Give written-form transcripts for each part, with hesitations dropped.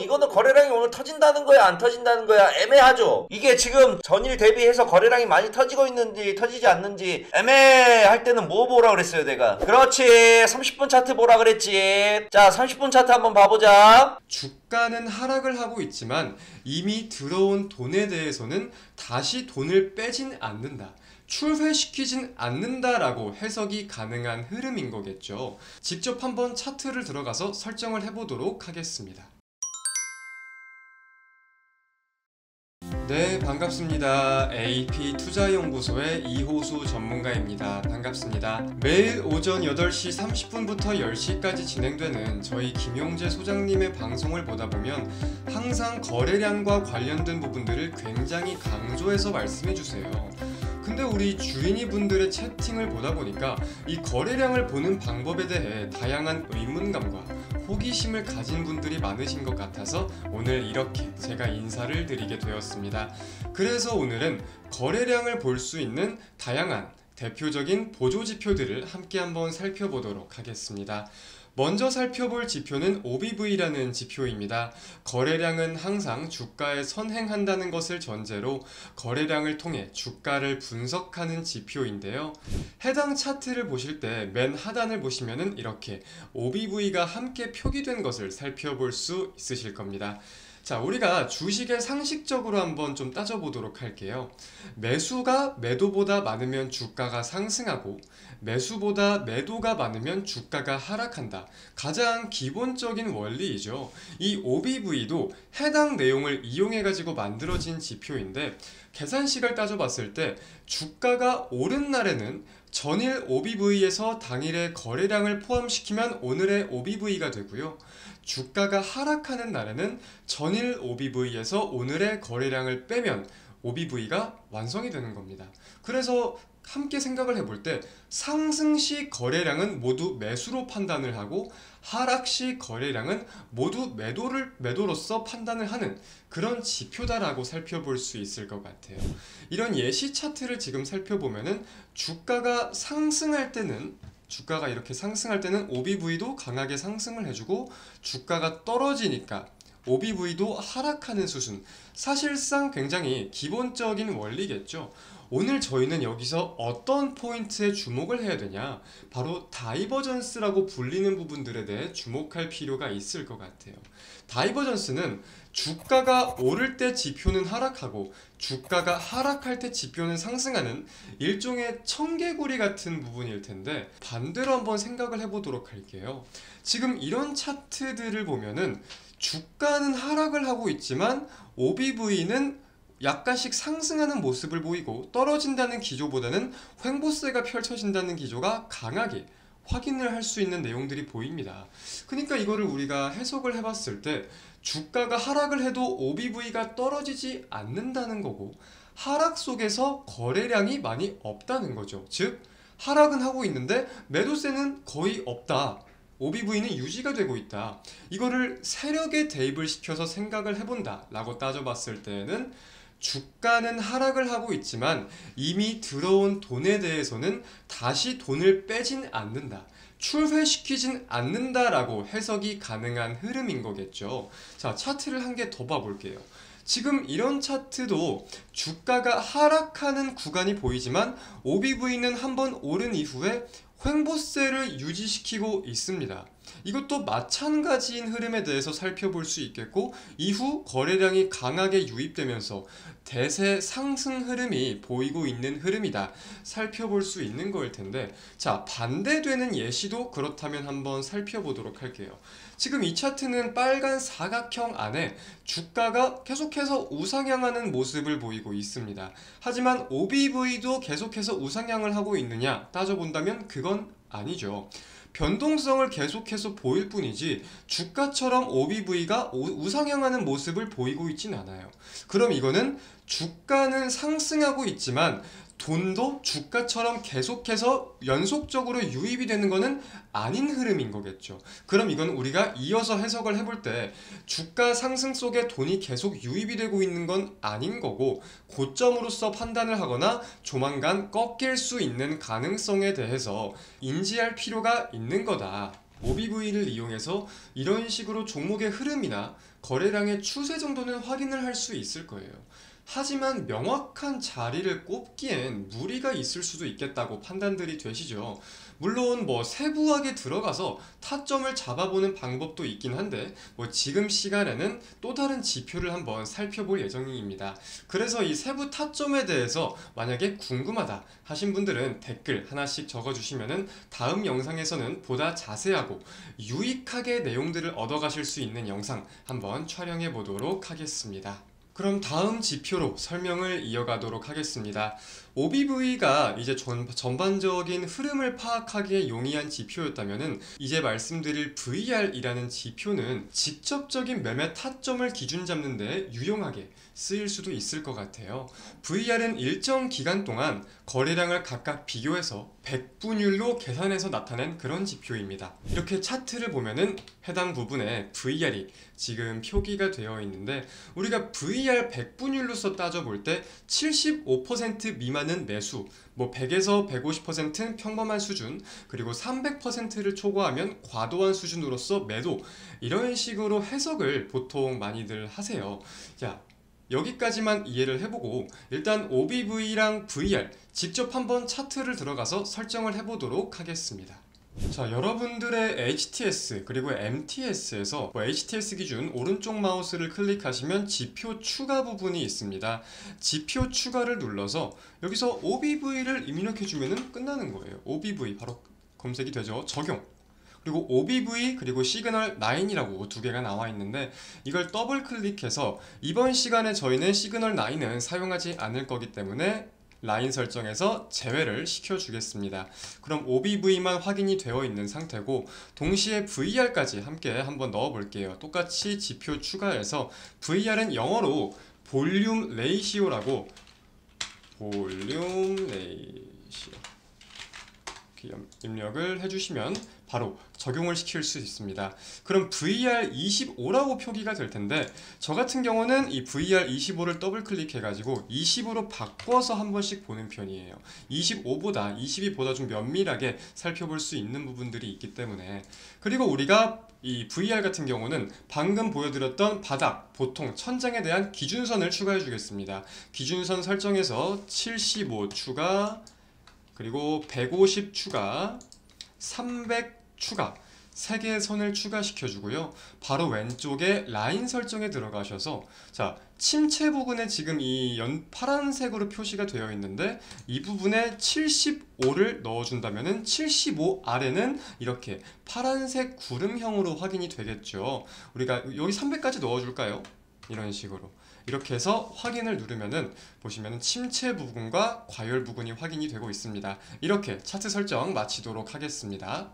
이거는 거래량이 오늘 터진다는 거야 안 터진다는 거야 애매하죠. 이게 지금 전일 대비해서 거래량이 많이 터지고 있는지 터지지 않는지 애매할 때는 뭐 보라 그랬어요 내가. 그렇지, 30분 차트 보라 그랬지. 자, 30분 차트 한번 봐보자. 주가는 하락을 하고 있지만 이미 들어온 돈에 대해서는 다시 돈을 빼진 않는다, 출회시키진 않는다라고 해석이 가능한 흐름인 거겠죠. 직접 한번 차트를 들어가서 설정을 해보도록 하겠습니다. 네, 반갑습니다. AP투자연구소의 이호수 전문가입니다. 반갑습니다. 매일 오전 8시 30분부터 10시까지 진행되는 저희 김용재 소장님의 방송을 보다 보면 항상 거래량과 관련된 부분들을 굉장히 강조해서 말씀해 주세요. 근데 우리 주인이 분들의 채팅을 보다 보니까 이 거래량을 보는 방법에 대해 다양한 의문감과 호기심을 가진 분들이 많으신 것 같아서 오늘 이렇게 제가 인사를 드리게 되었습니다. 그래서 오늘은 거래량을 볼 수 있는 다양한 대표적인 보조지표들을 함께 한번 살펴보도록 하겠습니다. 먼저 살펴볼 지표는 OBV라는 지표입니다. 거래량은 항상 주가에 선행한다는 것을 전제로 거래량을 통해 주가를 분석하는 지표인데요. 해당 차트를 보실 때 맨 하단을 보시면은 이렇게 OBV가 함께 표기된 것을 살펴볼 수 있으실 겁니다. 자, 우리가 주식의 상식적으로 한번 좀 따져보도록 할게요. 매수가 매도보다 많으면 주가가 상승하고 매수보다 매도가 많으면 주가가 하락한다. 가장 기본적인 원리이죠. 이 OBV도 해당 내용을 이용해 가지고 만들어진 지표인데 계산식을 따져봤을 때 주가가 오른 날에는 전일 OBV에서 당일의 거래량을 포함시키면 오늘의 OBV가 되고요. 주가가 하락하는 날에는 전일 OBV에서 오늘의 거래량을 빼면 OBV가 완성이 되는 겁니다. 그래서 함께 생각을 해볼 때 상승시 거래량은 모두 매수로 판단을 하고 하락시 거래량은 모두 매도로서 판단을 하는 그런 지표다라고 살펴볼 수 있을 것 같아요. 이런 예시 차트를 지금 살펴보면은 주가가 상승할 때는 주가가 이렇게 상승할 때는 OBV도 강하게 상승을 해주고 주가가 떨어지니까 OBV도 하락하는 수순. 사실상 굉장히 기본적인 원리겠죠. 오늘 저희는 여기서 어떤 포인트에 주목을 해야 되냐, 바로 다이버전스라고 불리는 부분들에 대해 주목할 필요가 있을 것 같아요. 다이버전스는 주가가 오를 때 지표는 하락하고 주가가 하락할 때 지표는 상승하는 일종의 청개구리 같은 부분일 텐데, 반대로 한번 생각을 해보도록 할게요. 지금 이런 차트들을 보면은 주가는 하락을 하고 있지만 OBV는 약간씩 상승하는 모습을 보이고 떨어진다는 기조보다는 횡보세가 펼쳐진다는 기조가 강하게 확인을 할 수 있는 내용들이 보입니다. 그러니까 이거를 우리가 해석을 해봤을 때 주가가 하락을 해도 OBV가 떨어지지 않는다는 거고 하락 속에서 거래량이 많이 없다는 거죠. 즉 하락은 하고 있는데 매도세는 거의 없다. OBV는 유지가 되고 있다. 이거를 세력에 대입을 시켜서 생각을 해본다 라고 따져봤을 때는 주가는 하락을 하고 있지만 이미 들어온 돈에 대해서는 다시 돈을 빼진 않는다, 출회시키진 않는다라고 해석이 가능한 흐름인 거겠죠. 자, 차트를 한 개 더 봐볼게요. 지금 이런 차트도 주가가 하락하는 구간이 보이지만 OBV는 한번 오른 이후에 횡보세를 유지시키고 있습니다. 이것도 마찬가지인 흐름에 대해서 살펴볼 수 있겠고, 이후 거래량이 강하게 유입되면서 대세 상승 흐름이 보이고 있는 흐름이다 살펴볼 수 있는 거일 텐데, 자, 반대되는 예시도 그렇다면 한번 살펴보도록 할게요. 지금 이 차트는 빨간 사각형 안에 주가가 계속해서 우상향하는 모습을 보이고 있습니다. 하지만 OBV도 계속해서 우상향을 하고 있느냐 따져본다면 그건 아니죠. 변동성을 계속해서 보일 뿐이지 주가처럼 OBV가 우상향하는 모습을 보이고 있진 않아요. 그럼 이거는 주가는 상승하고 있지만 돈도 주가처럼 계속해서 연속적으로 유입이 되는 것은 아닌 흐름인 거겠죠. 그럼 이건 우리가 이어서 해석을 해볼 때 주가 상승 속에 돈이 계속 유입이 되고 있는 건 아닌 거고, 고점으로서 판단을 하거나 조만간 꺾일 수 있는 가능성에 대해서 인지할 필요가 있는 거다. OBV를 이용해서 이런 식으로 종목의 흐름이나 거래량의 추세 정도는 확인을 할 수 있을 거예요. 하지만 명확한 자리를 꼽기엔 무리가 있을 수도 있겠다고 판단들이 되시죠. 물론 뭐 세부하게 들어가서 타점을 잡아보는 방법도 있긴 한데 지금 시간에는 또 다른 지표를 한번 살펴볼 예정입니다. 그래서 이 세부 타점에 대해서 만약에 궁금하다 하신 분들은 댓글 하나씩 적어주시면은 다음 영상에서는 보다 자세하고 유익하게 내용들을 얻어가실 수 있는 영상 한번 촬영해 보도록 하겠습니다. 그럼 다음 지표로 설명을 이어가도록 하겠습니다. OBV가 이제 전반적인 흐름을 파악하기에 용이한 지표였다면은 이제 말씀드릴 VR이라는 지표는 직접적인 매매 타점을 기준 잡는 데 유용하게 쓰일 수도 있을 것 같아요. VR은 일정 기간 동안 거래량을 각각 비교해서 백분율로 계산해서 나타낸 그런 지표입니다. 이렇게 차트를 보면은 해당 부분에 VR이 지금 표기가 되어 있는데 우리가 VR 백분율로서 따져볼 때 75% 미만은 매수, 100에서 150%는 평범한 수준, 그리고 300%를 초과하면 과도한 수준으로서 매도, 이런 식으로 해석을 보통 많이들 하세요. 자, 여기까지만 이해를 해보고 일단 OBV랑 VR 직접 한번 차트를 들어가서 설정을 해보도록 하겠습니다. 자, 여러분들의 HTS 그리고 MTS에서 HTS 기준 오른쪽 마우스를 클릭하시면 지표 추가 부분이 있습니다. 지표 추가를 눌러서 여기서 OBV를 입력해주면 끝나는 거예요. OBV 바로 검색이 되죠. 적용. 그리고 OBV 그리고 시그널 9이라고 두 개가 나와 있는데 이걸 더블 클릭해서 이번 시간에 저희는 시그널 9은 사용하지 않을 거기 때문에 라인 설정에서 제외를 시켜주겠습니다. 그럼 OBV만 확인이 되어 있는 상태고 동시에 VR까지 함께 한번 넣어 볼게요. 똑같이 지표 추가해서 VR은 영어로 볼륨 레이시오라고 볼륨 레이시오 입력을 해주시면 바로 적용을 시킬 수 있습니다. 그럼 VR25라고 표기가 될 텐데 저 같은 경우는 이 VR25를 더블 클릭해 가지고 20으로 바꿔서 한 번씩 보는 편이에요. 25보다 22보다 좀 면밀하게 살펴볼 수 있는 부분들이 있기 때문에. 그리고 우리가 이 VR 같은 경우는 방금 보여드렸던 바닥, 보통 천장에 대한 기준선을 추가해 주겠습니다. 기준선 설정에서 75 추가, 그리고 150 추가, 300 추가, 3개의 선을 추가시켜 주고요. 바로 왼쪽에 라인 설정에 들어가셔서 자, 침체 부분에 지금 이 파란색으로 표시가 되어 있는데 이 부분에 75를 넣어준다면 75 아래는 이렇게 파란색 구름형으로 확인이 되겠죠. 우리가 여기 300까지 넣어줄까요? 이런 식으로 이렇게 해서 확인을 누르면은 보시면은 침체 부분과 과열 부분이 확인이 되고 있습니다. 이렇게 차트 설정 마치도록 하겠습니다.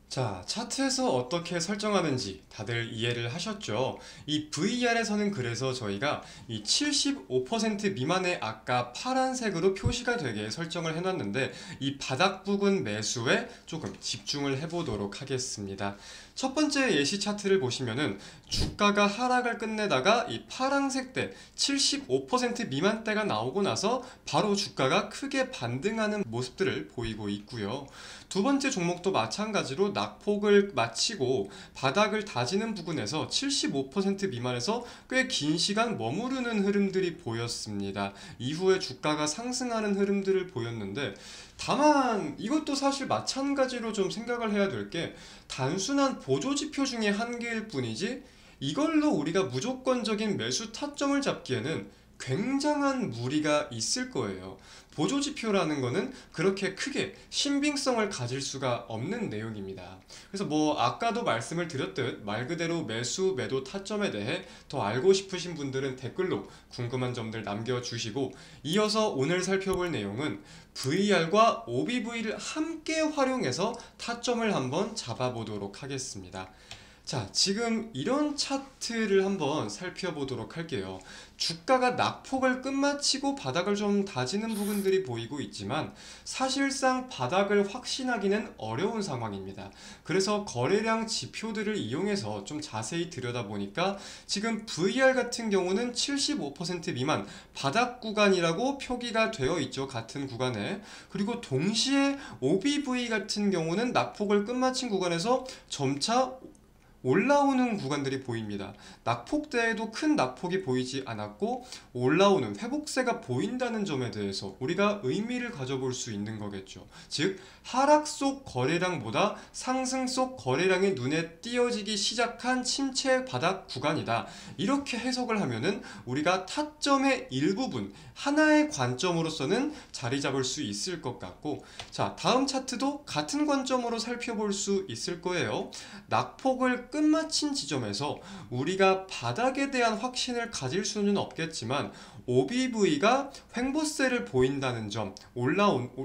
자, 차트에서 어떻게 설정하는지 다들 이해를 하셨죠? 이 VR에서는 그래서 저희가 이 75% 미만의 아까 파란색으로 표시가 되게 설정을 해놨는데 이 바닥 부근 매수에 조금 집중을 해보도록 하겠습니다. 첫 번째 예시 차트를 보시면은 주가가 하락을 끝내다가 이 파란색 대 75% 미만대가 나오고 나서 바로 주가가 크게 반등하는 모습들을 보이고 있고요. 두 번째 종목도 마찬가지로 낙폭을 마치고 바닥을 다지는 부근에서 75% 미만에서 꽤 긴 시간 머무르는 흐름들이 보였습니다. 이후에 주가가 상승하는 흐름들을 보였는데 다만 이것도 사실 마찬가지로 좀 생각을 해야 될 게 단순한 보조지표 중에 한 개일 뿐이지 이걸로 우리가 무조건적인 매수 타점을 잡기에는 굉장한 무리가 있을 거예요. 보조지표라는 거는 그렇게 크게 신빙성을 가질 수가 없는 내용입니다. 그래서 아까도 말씀을 드렸듯 말 그대로 매수, 매도 타점에 대해 더 알고 싶으신 분들은 댓글로 궁금한 점들 남겨주시고 이어서 오늘 살펴볼 내용은 VR과 OBV를 함께 활용해서 타점을 한번 잡아보도록 하겠습니다. 자, 지금 이런 차트를 한번 살펴보도록 할게요. 주가가 낙폭을 끝마치고 바닥을 좀 다지는 부분들이 보이고 있지만 사실상 바닥을 확신하기는 어려운 상황입니다. 그래서 거래량 지표들을 이용해서 좀 자세히 들여다보니까 지금 VR 같은 경우는 75% 미만 바닥 구간이라고 표기가 되어 있죠. 같은 구간에. 그리고 동시에 OBV 같은 경우는 낙폭을 끝마친 구간에서 점차 올라오는 구간들이 보입니다. 낙폭대에도 큰 낙폭이 보이지 않았고 올라오는 회복세가 보인다는 점에 대해서 우리가 의미를 가져볼 수 있는 거겠죠. 즉 하락 속 거래량보다 상승 속 거래량이 눈에 띄어지기 시작한 침체 바닥 구간이다. 이렇게 해석을 하면은 우리가 타점의 일부분, 하나의 관점으로서는 자리 잡을 수 있을 것 같고, 자, 다음 차트도 같은 관점으로 살펴볼 수 있을 거예요. 낙폭을 끝마친 지점에서 우리가 바닥에 대한 확신을 가질 수는 없겠지만 OBV가 횡보세를 보인다는 점,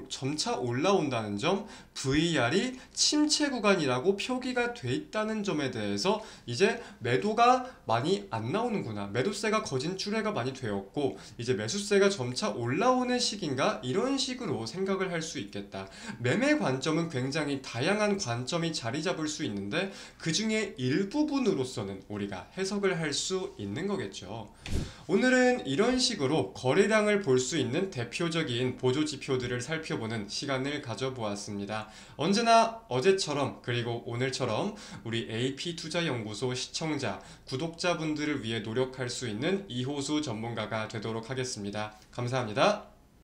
점차 올라온다는 점, VR이 침체 구간이라고 표기가 돼 있다는 점에 대해서 이제 매도가 많이 안 나오는구나, 매도세가 거진 출회가 많이 되었고 이제 매수세가 점차 올라오는 시기인가, 이런 식으로 생각을 할 수 있겠다. 매매 관점은 굉장히 다양한 관점이 자리 잡을 수 있는데 그 중에 일부분으로서는 우리가 해석을 할 수 있는 거겠죠. 오늘은 이런 식으로 거래량을 볼 수 있는 대표적인 보조지표들을 살펴보는 시간을 가져보았습니다. 언제나 어제처럼 그리고 오늘처럼 우리 AP투자연구소 시청자, 구독자분들을 위해 노력할 수 있는 이호수 전문가가 되도록 하겠습니다. 감사합니다.